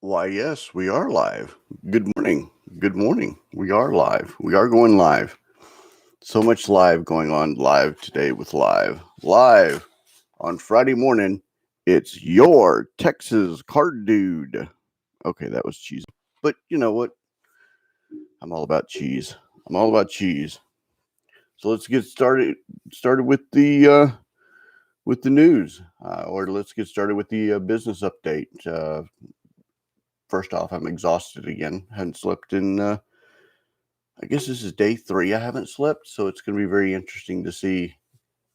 Why, yes, we are live. Good morning. Good morning. We are live. We are going live. So much live going on live today with live. Live on Friday morning. It's your Texas Card Dude. Okay, that was cheesy. But you know what? I'm all about cheese. I'm all about cheese. So let's get started with the news, or let's get started with the business update. First off, I'm exhausted again. Hadn't slept in. I guess this is day 3. I haven't slept, so it's going to be very interesting to see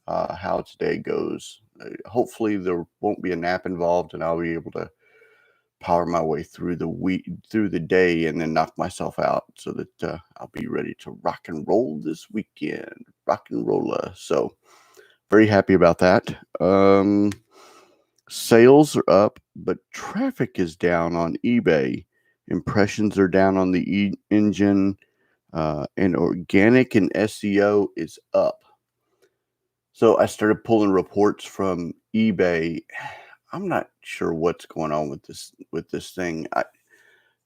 how today goes. Hopefully, there won't be a nap involved, and I'll be able to power my way through the day, and then knock myself out so that I'll be ready to rock and roll this weekend. Rock and roller. So very happy about that. Sales are up, but traffic is down on eBay. Impressions are down on the engine, and organic and SEO is up. So I started pulling reports from eBay. I'm not sure what's going on with this thing.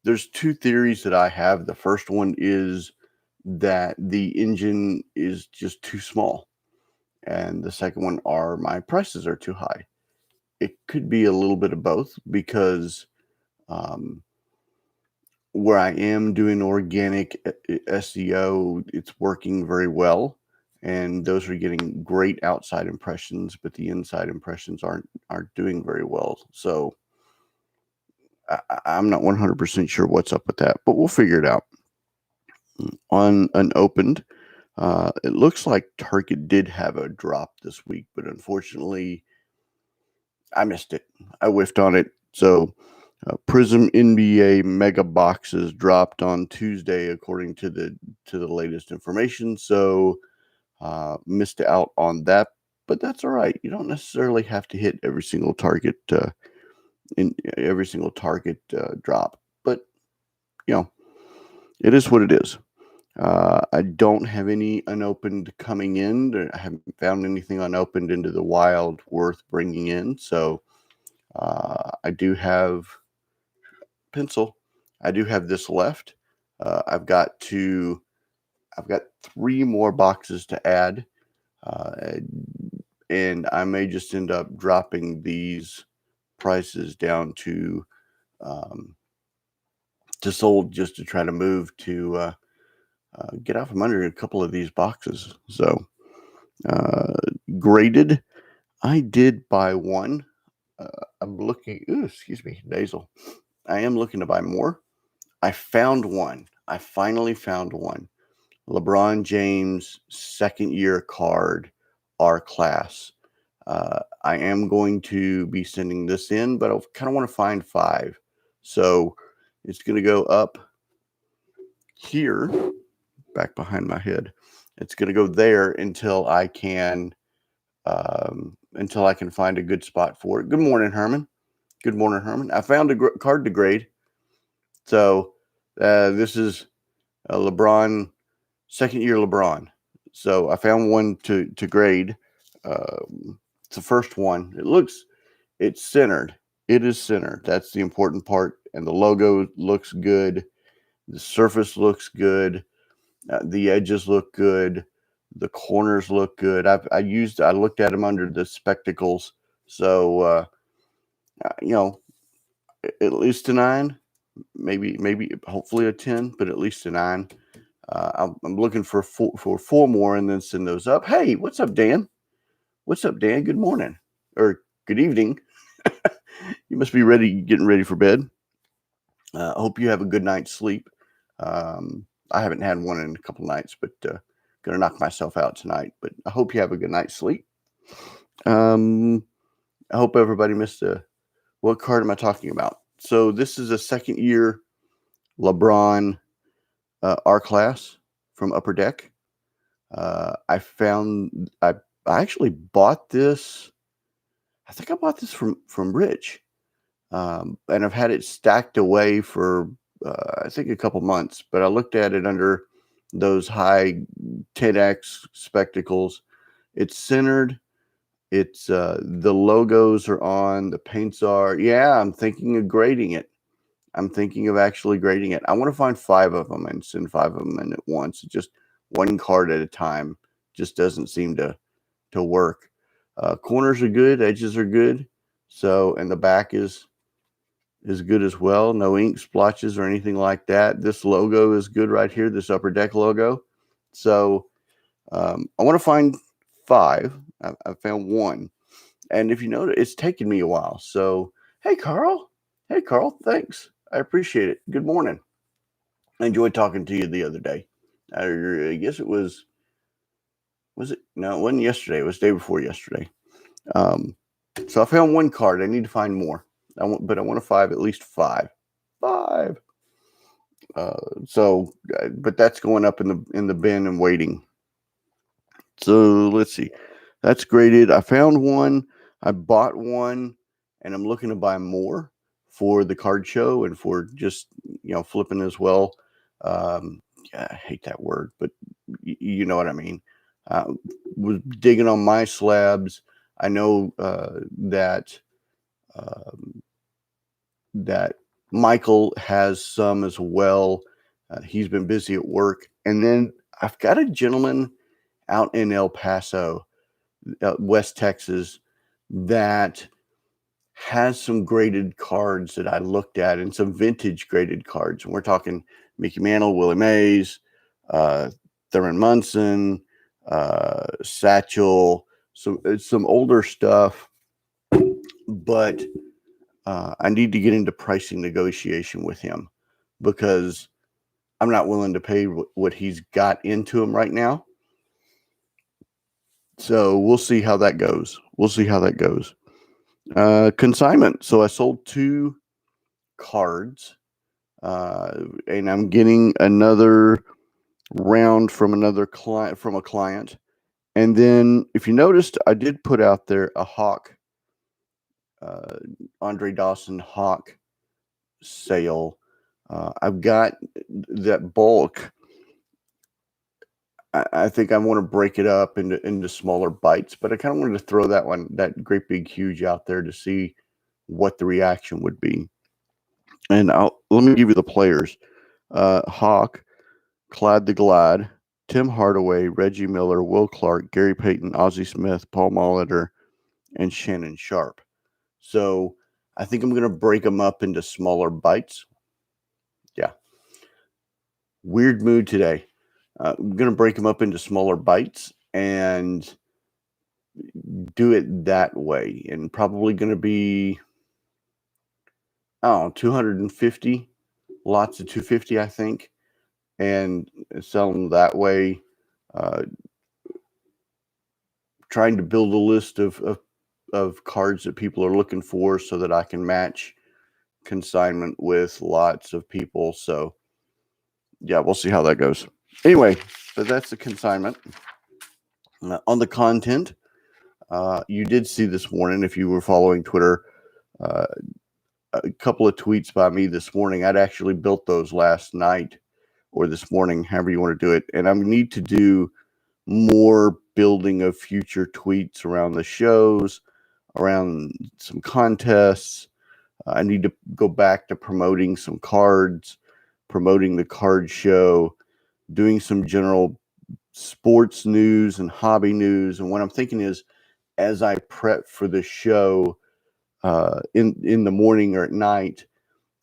There's 2 theories that I have. The first one is that the engine is just too small, and the second one are my prices are too high. It could be a little bit of both because um, where I am doing organic SEO, it's working very well, and those are getting great outside impressions, but the inside impressions aren't doing very well. So I'm not 100% sure what's up with that, but we'll figure it out. On unopened, it looks like Target did have a drop this week, but unfortunately, I missed it. I whiffed on it. So Prism NBA mega boxes dropped on Tuesday, according to the latest information. So missed out on that, but that's all right. You don't necessarily have to hit every single target drop, but you know it is what it is. I don't have any unopened coming in. I haven't found anything unopened into the wild worth bringing in. So I do have pencil. I do have this left. I've got 3 more boxes to add, and I may just end up dropping these prices down to sold, just to try to move to get out from under a couple of these boxes. So graded, I did buy one. I'm looking. Ooh, excuse me, nasal. I am looking to buy more. I found one. I finally found one. LeBron James second year card, R class. I am going to be sending this in, but I kind of want to find 5. So it's going to go up here, back behind my head. It's going to go there until I can find a good spot for it. Good morning, Herman. Good morning, Herman. I found a card to grade. So this is a LeBron, second year LeBron. So I found one to grade. It's the first one. It's centered. It is centered. That's the important part. And the logo looks good. The surface looks good. The edges look good. The corners look good. I looked at them under the spectacles. So, at least a 9, maybe hopefully a 10, but at least a 9. I'm looking for 4 more and then send those up. Hey, what's up, Dan? What's up, Dan? Good morning or good evening. You must be getting ready for bed. I hope you have a good night's sleep. I haven't had one in a couple nights, but gonna knock myself out tonight. But I hope you have a good night's sleep. I hope everybody missed what card am I talking about? So this is a second year LeBron R class from Upper Deck. I actually bought this. I think I bought this from Rich, and I've had it stacked away for I think a couple months. But I looked at it under those high 10x spectacles. It's centered. It's the logos are on, the paints are. Yeah, I'm thinking of grading it. I'm thinking of actually grading it. I want to find 5 of them and send 5 of them in at once. Just one card at a time just doesn't seem to work. Corners are good, edges are good. So, and the back is good as well. No ink splotches or anything like that. This logo is good right here, this Upper Deck logo. So I want to find 5. I found 1. And if you notice, it's taken me a while. So, hey, Carl. Hey, Carl. Thanks. I appreciate it. Good morning. I enjoyed talking to you the other day. I guess it was it? No, it wasn't yesterday. It was the day before yesterday. So I found 1 card. I need to find more. But I want to at least 5. 5. But that's going up in the bin and waiting. So let's see. That's graded. I found 1. I bought 1, and I'm looking to buy more for the card show and for just flipping as well. Yeah, I hate that word, but you know what I mean. Was digging on my slabs. I know that Michael has some as well. He's been busy at work. And then I've got a gentleman out in El Paso, West Texas, that has some graded cards that I looked at, and some vintage graded cards. And we're talking Mickey Mantle, Willie Mays, Thurman Munson, Satchel, some older stuff. But I need to get into pricing negotiation with him, because I'm not willing to pay what he's got into him right now. So we'll see how that goes. Consignment. So I sold 2 cards, and I'm getting another round from a client. And then, if you noticed, I did put out there a Hawk, Andre Dawson Hawk sale. I've got that bulk. I think I want to break it up into smaller bites, but I kind of wanted to throw that great big huge out there to see what the reaction would be. And let me give you the players: Hawk, Clyde the Glide, Tim Hardaway, Reggie Miller, Will Clark, Gary Payton, Ozzie Smith, Paul Molitor, and Shannon Sharp. So I think I'm going to break them up into smaller bites. Yeah. Weird mood today. I'm going to break them up into smaller bites and do it that way. And probably going to be, 250, lots of 250, I think, and sell them that way. Trying to build a list of cards that people are looking for so that I can match consignment with lots of people. So yeah, we'll see how that goes. Anyway, but that's the consignment. On the content, you did see this morning, if you were following Twitter, a couple of tweets by me this morning. I'd actually built those last night or this morning, however you want to do it. And I need to do more building of future tweets around the shows, around some contests. I need to go back to promoting some cards, promoting the card show, doing some general sports news and hobby news. And what I'm thinking is, as I prep for the show in the morning or at night,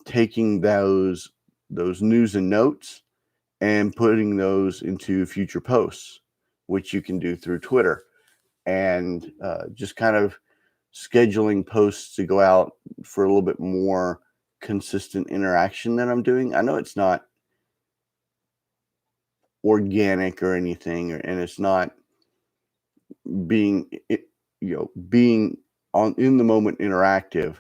taking those news and notes and putting those into future posts, which you can do through Twitter, and just kind of scheduling posts to go out for a little bit more consistent interaction that I'm doing. I know it's not organic or anything, and it's not being on in the moment interactive,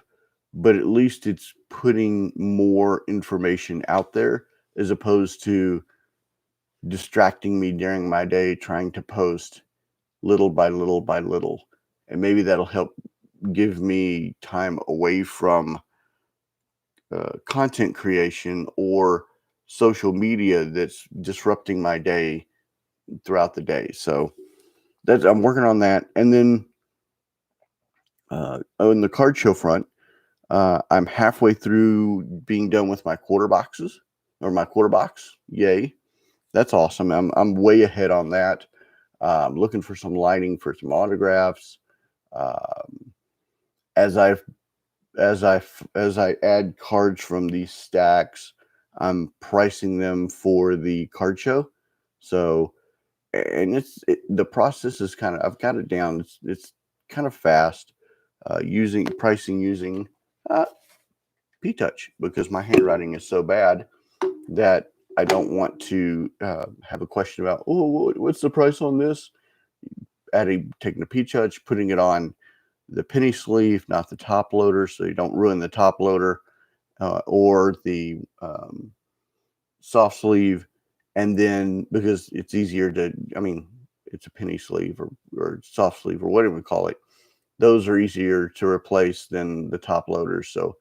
but at least it's putting more information out there as opposed to distracting me during my day trying to post little by little by little. And maybe that'll help give me time away from content creation or social media that's disrupting my day throughout the day. So I'm working on that. And then on the card show front, I'm halfway through being done with my quarter boxes or my quarter box. Yay. That's awesome. I'm way ahead on that. I'm looking for some lighting for some autographs. Um, as I as I add cards from these stacks, I'm pricing them for the card show. So, and the process is kind of, I've got it down. It's kind of fast. Using pricing using P-Touch, because my handwriting is so bad that I don't want to have a question about, oh, what's the price on this? Taking a P-Touch, putting it on the penny sleeve, not the top loader, so you don't ruin the top loader, or the soft sleeve. And then, because it's easier to, I mean, it's a penny sleeve or soft sleeve or whatever we call it, those are easier to replace than the top loaders. So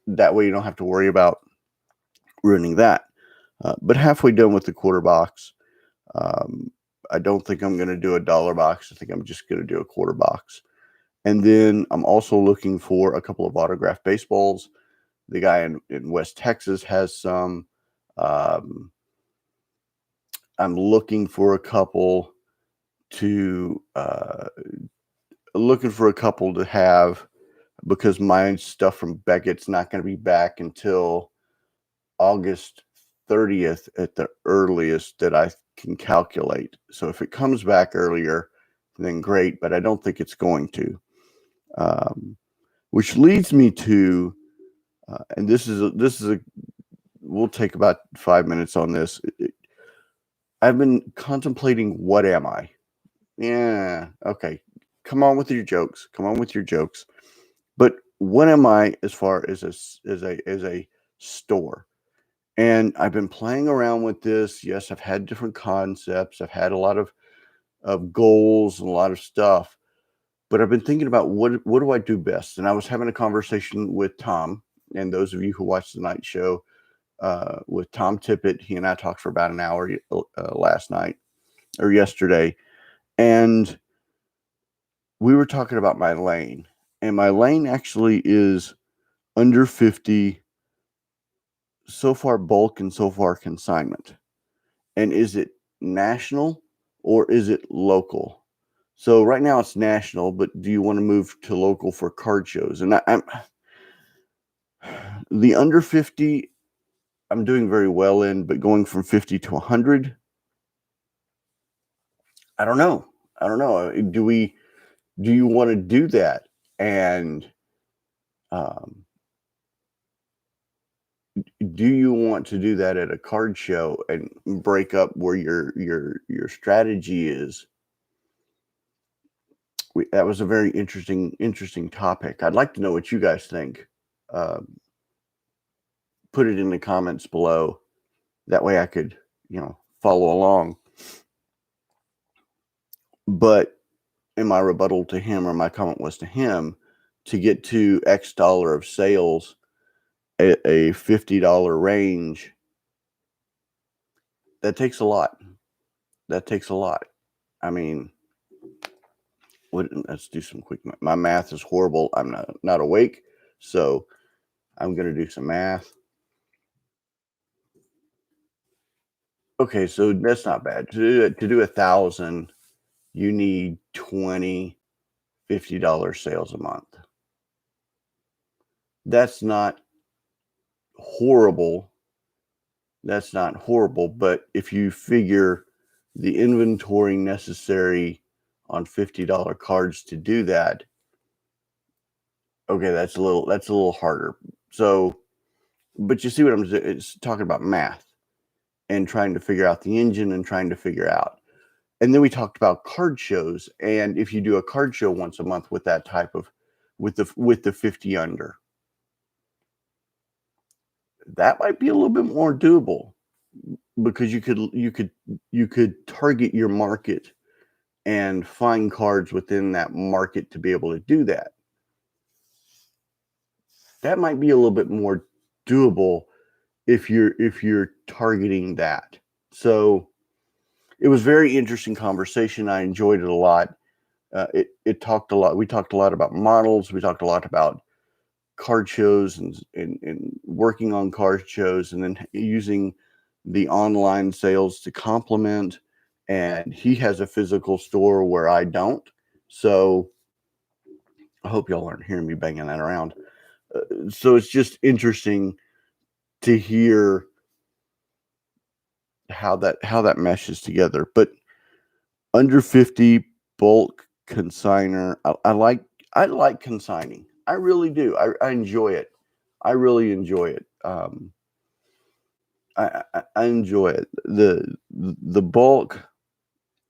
that way you don't have to worry about ruining that. But halfway done with the quarter box. I don't think I'm going to do a dollar box. I think I'm just going to do a quarter box. And then I'm also looking for a couple of autographed baseballs. The guy in West Texas has some. I'm looking for a couple to have, because my stuff from Beckett's not going to be back until August 30th at the earliest that I can calculate. So if it comes back earlier, then great, but I don't think it's going to. Which leads me to, and we'll take about 5 minutes on this. I've been contemplating, what am I? Yeah, okay. Come on with your jokes. But what am I as far as a store? And I've been playing around with this. Yes, I've had different concepts. I've had a lot of goals and a lot of stuff. But I've been thinking about, what do I do best? And I was having a conversation with Tom, and those of you who watch the night show, with Tom Tippett, he and I talked for about an hour last night or yesterday. And we were talking about my lane. And my lane actually is under 50 so far bulk and so far consignment. And is it national or is it local? So right now it's national, but do you want to move to local for card shows? And I'm the under 50, I'm doing very well in, but going from 50 to 100, I don't know. Do you want to do that? And do you want to do that at a card show and break up where your strategy is? That was a very interesting topic. I'd like to know what you guys think. Put it in the comments below. That way I could, follow along. But in my rebuttal to him, or my comment was to him, to get to X dollar of sales, a $50 range, that takes a lot. I mean, let's do some quick. My math is horrible. I'm not awake, so I'm going to do some math. Okay, so that's not bad. To do 1,000, you need 20 $50 sales a month. That's not horrible. But if you figure the inventory necessary on $50 cards to do that, okay, that's a little harder. So, but you see what I'm saying? It's talking about math and trying to figure out the engine and trying to figure out. And then we talked about card shows, and if you do a card show once a month with that type of, with the 50 under, that might be a little bit more doable, because you could target your market and find cards within that market to be able to do that. That might be a little bit more doable if you're targeting that. So it was very interesting conversation. I enjoyed it a lot. We talked a lot about models. We talked a lot about card shows and working on card shows, and then using the online sales to complement. And he has a physical store where I don't. So I hope y'all aren't hearing me banging that around. So it's just interesting to hear how that meshes together. But under 50 bulk consigner, I like consigning. I really do. I enjoy it. I really enjoy it. I enjoy it. The bulk.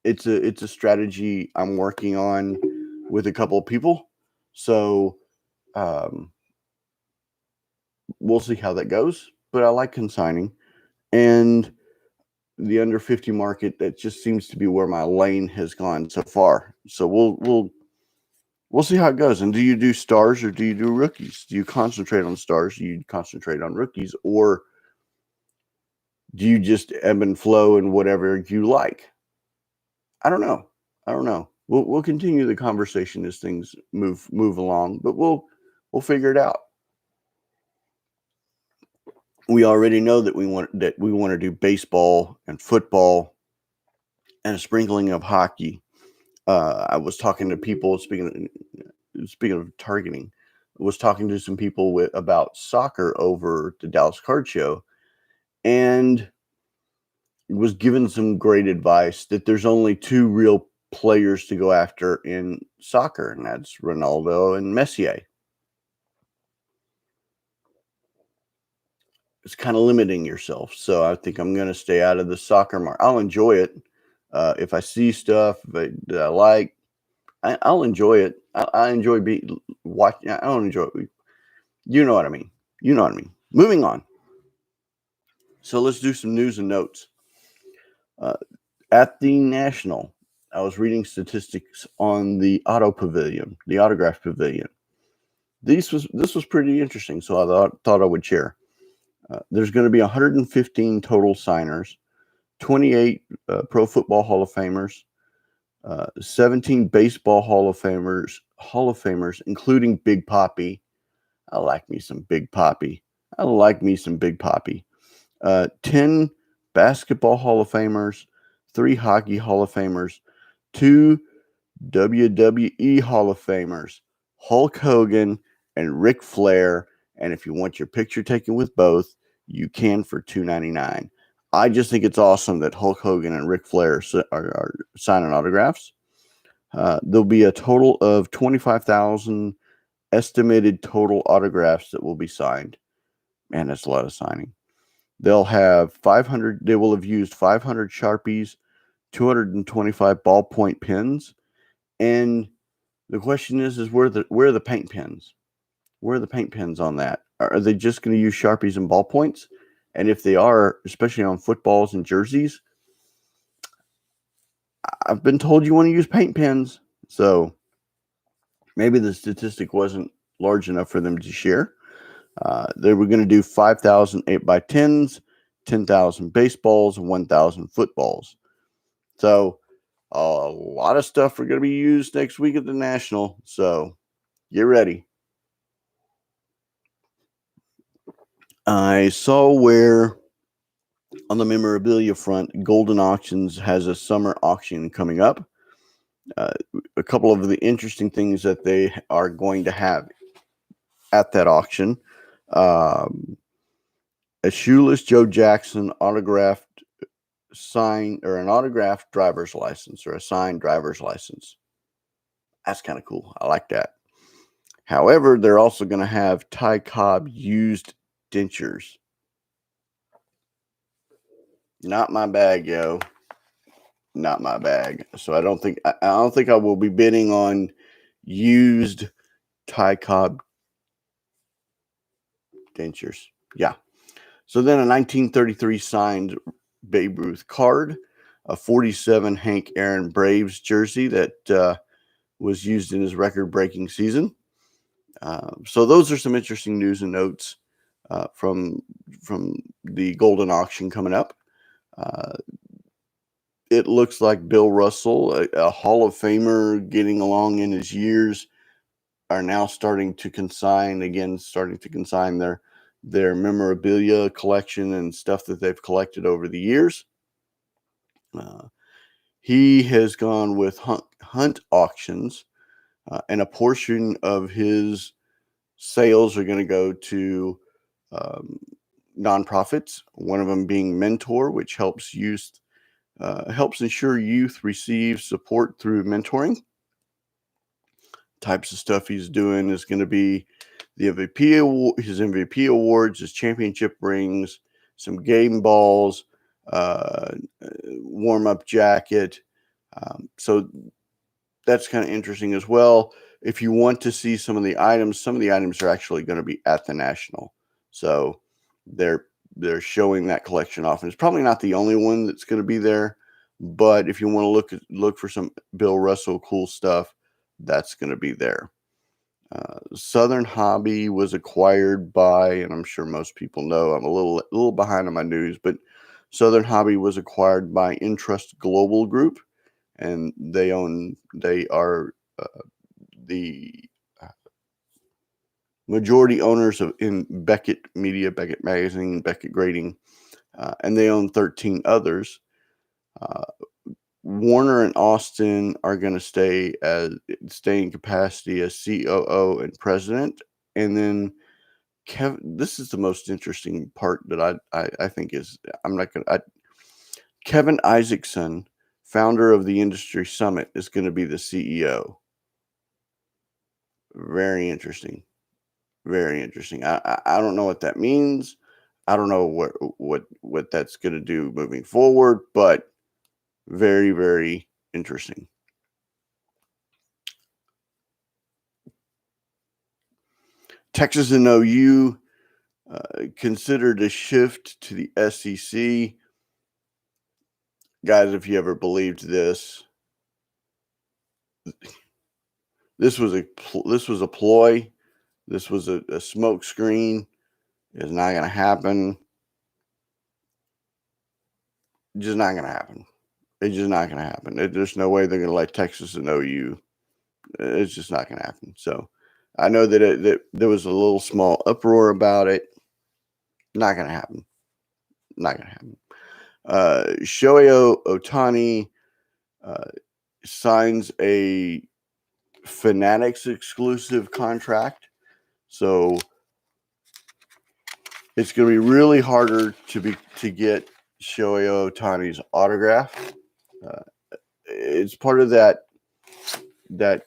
It's a strategy I'm working on with a couple of people. So um, we'll see how that goes. But I like consigning, and the under 50 market, that just seems to be where my lane has gone so far. So we'll see how it goes. And do you do stars or do you do rookies? Do you concentrate on stars? Do you concentrate on rookies, or do you just ebb and flow and whatever you like? I don't know. We'll continue the conversation as things move along, but we'll figure it out. We already know that we want to do baseball and football and a sprinkling of hockey. I was talking to people, speaking of targeting, I was talking to some people about soccer over the Dallas Card Show, and was given some great advice that there's only two real players to go after in soccer, and that's Ronaldo and Messi. It's kind of limiting yourself. So I think I'm going to stay out of the soccer market. I'll enjoy it. If I see stuff that I like, I'll enjoy it. I enjoy watching. I don't enjoy it. You know what I mean. Moving on. So let's do some news and notes. At the National, I was reading statistics on the autograph pavilion. This was pretty interesting, so I thought I would share. There's going to be 115 total signers, 28 Pro Football Hall of Famers, 17 Baseball Hall of Famers, including Big Papi. I like me some Big Papi. 10 Basketball Hall of Famers, 3 Hockey Hall of Famers, 2 WWE Hall of Famers, Hulk Hogan and Ric Flair. And if you want your picture taken with both, you can for $2.99. I just think it's awesome that Hulk Hogan and Ric Flair are signing autographs. There'll be a total of 25,000 estimated total autographs that will be signed. Man, that's a lot of signing. They'll have 500. They will have used 500 Sharpies, 225 ballpoint pens, and the question is where are the paint pens? Where are the paint pens on that? Are they just going to use Sharpies and ballpoints? And if they are, especially on footballs and jerseys, I've been told you want to use paint pens. So maybe the statistic wasn't large enough for them to share. They were going to do 5,000 8x10s, 10,000 baseballs, and 1,000 footballs. So a lot of stuff are going to be used next week at the National. So get ready. I saw where on the memorabilia front, Golden Auctions has a summer auction coming up. A couple of the interesting things that they are going to have at that auction. A shoeless Joe Jackson autographed an autographed driver's license, or a signed driver's license. That's kind of cool. I like that. However, they're also going to have Ty Cobb used dentures. Not my bag, yo. Not my bag. So I don't think I will be bidding on used Ty Cobb dentures. Yeah. So then a 1933 signed Babe Ruth card, a 47 Hank Aaron Braves jersey that was used in his record-breaking season. So those are some interesting news and notes from the Golden Auction coming up. It looks like Bill Russell, a Hall of Famer getting along in his years, are now starting to consign their memorabilia collection and stuff that they've collected over the years. He has gone with Hunt Auctions, and a portion of his sales are going to go to nonprofits. One of them being Mentor, which helps ensure youth receive support through mentoring. Types of stuff he's doing is going to be the MVP award, his MVP awards, his championship rings, some game balls, warm-up jacket. So that's kind of interesting as well. If you want to see some of the items are actually going to be at the National. So they're showing that collection off. And it's probably not the only one that's going to be there, but if you want to look for some Bill Russell cool stuff, that's going to be there. Southern Hobby was acquired by, and I'm sure most people know, I'm a little behind on my news, but Southern Hobby was acquired by Entrust Global Group, and they are the majority owners in Beckett Media, Beckett Magazine, Beckett Grading, and they own 13 others. Warner and Austin are going to stay in capacity as COO and president, and then this is the most interesting part that I think is Kevin Isaacson, founder of the Industry Summit, is going to be the CEO. Very interesting. Very interesting. I don't know what that means. I don't know what that's going to do moving forward, but very, very interesting. Texas and OU considered a shift to the SEC. Guys, if you ever believed this was a ploy. This was a smoke screen. It's not going to happen. Just not going to happen. It's just not going to happen. There's no way they're going to let Texas and OU. It's just not going to happen. So I know that there was a little small uproar about it. Not going to happen. Not going to happen. Shohei Ohtani signs a Fanatics exclusive contract. So it's going to be really harder to get Shohei Ohtani's autograph. It's part of that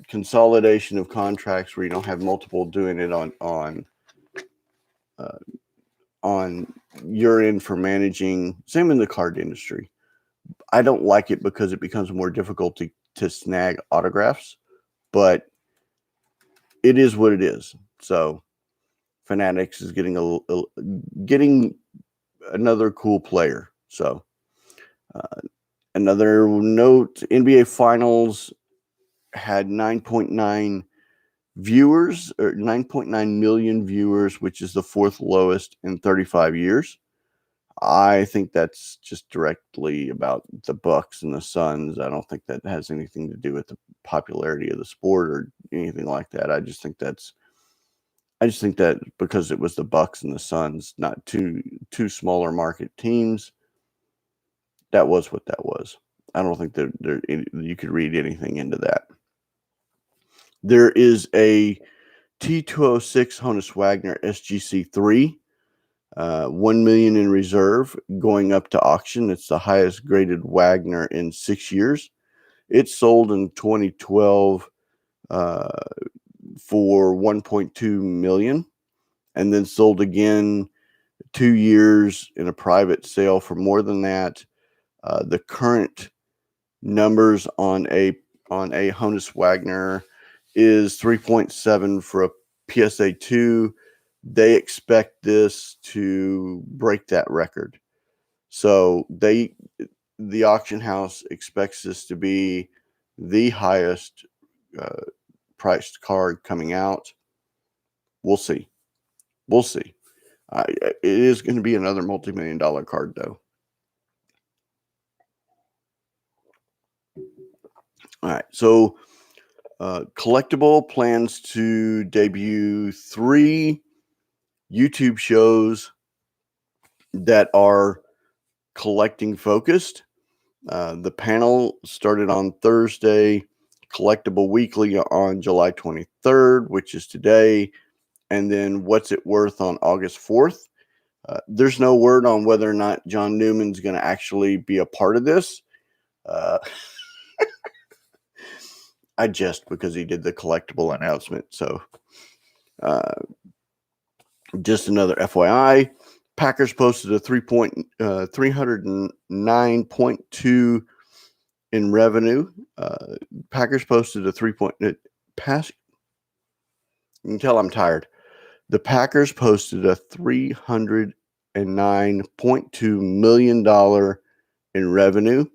consolidation of contracts where you don't have multiple doing it on your end for managing. Same in the card industry. I don't like it because it becomes more difficult to snag autographs, but it is what it is. So Fanatics is getting getting another cool player. So another note: NBA Finals had 9.9 viewers, or 9.9 million viewers, which is the fourth lowest in 35 years. I think that's just directly about the Bucks and the Suns. I don't think that has anything to do with the popularity of the sport or anything like that. I just think that because it was the Bucks and the Suns, not two smaller market teams, that was what that was. I don't think you could read anything into that. There is a T206 Honus Wagner SGC3, 1 million in reserve, going up to auction. It's the highest graded Wagner in 6 years. It sold in 2012 for 1.2 million, and then sold again 2 years in a private sale for more than that. The current numbers on a Honus Wagner is 3.7 for a PSA 2. They expect this to break that record. So the auction house expects this to be the highest priced card coming out. We'll see. It is going to be another multi-million-dollar card, though. All right. So Collectible plans to debut 3 YouTube shows that are collecting focused. The panel started on Thursday, Collectible Weekly on July 23rd, which is today, and then What's It Worth on August 4th. There's no word on whether or not John Newman's going to actually be a part of this. I jest because he did the collectible announcement. So just another FYI. Packers posted a 309.2 in revenue. Packers posted a 3 point pass. You can tell I'm tired. The Packers posted a $309.2 million in revenue.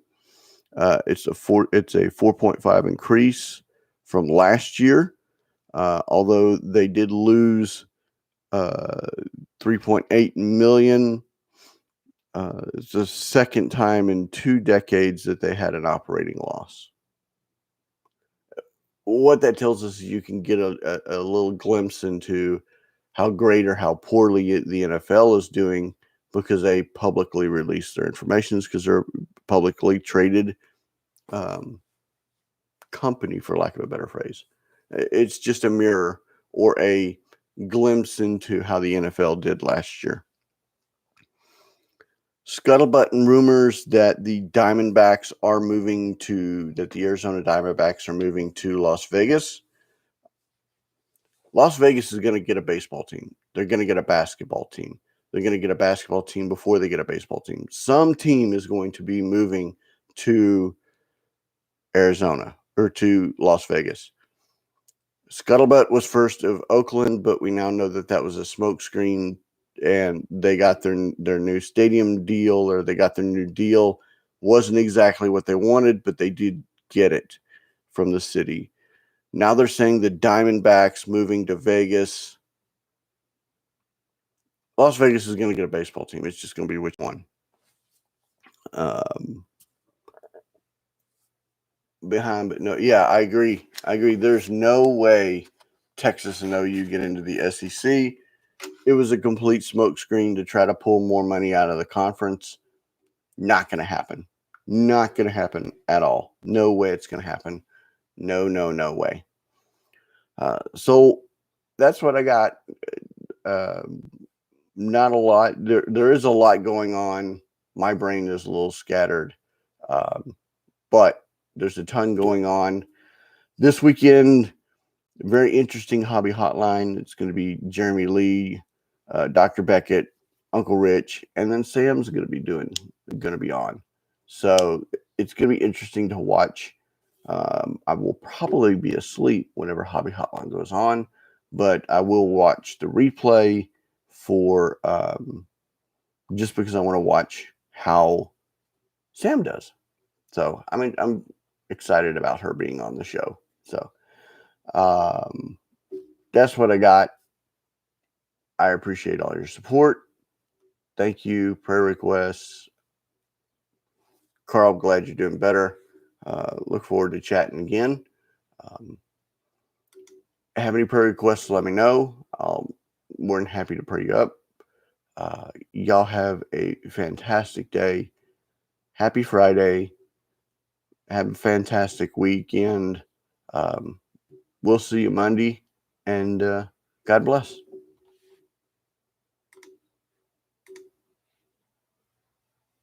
It's a 4.5 increase from last year. Although they did lose 3.8 million. It's the second time in 2 decades that they had an operating loss. What that tells us is you can get a little glimpse into how great or how poorly the NFL is doing because they publicly release their information, because they're a publicly traded company, for lack of a better phrase. It's just a mirror or a glimpse into how the NFL did last year. Scuttlebutt and rumors that the Arizona Diamondbacks are moving to Las Vegas. Las Vegas is going to get a baseball team. They're going to get a basketball team. They're going to get a basketball team before they get a baseball team. Some team is going to be moving to Arizona or to Las Vegas. Scuttlebutt was first of Oakland, but we now know that was a smokescreen, and they got their new stadium deal, or they got their new deal. Wasn't exactly what they wanted, but they did get it from the city. Now they're saying the Diamondbacks moving to Vegas. Las Vegas is going to get a baseball team. It's just going to be which one. But no, yeah, I agree. There's no way Texas and OU get into the SEC. It was a complete smokescreen to try to pull more money out of the conference. Not going to happen. Not going to happen at all. No way it's going to happen. No way. So that's what I got. Not a lot. There is a lot going on. My brain is a little scattered. But there's a ton going on. This weekend, very interesting hobby hotline. It's going to be Jeremy Lee, Dr. Beckett, Uncle Rich, and then Sam's going to be on. So it's going to be interesting to watch. I will probably be asleep whenever Hobby Hotline goes on, but I will watch the replay for just because I want to watch how Sam does. So I'm excited about her being on the show. So that's what I got. I appreciate all your support. Thank you. Prayer requests. Carl, I'm glad you're doing better. Look forward to chatting again. Have any prayer requests, let me know. I'm more than happy to pray you up. Y'all have a fantastic day. Happy Friday. Have a fantastic weekend. We'll see you Monday, and God bless.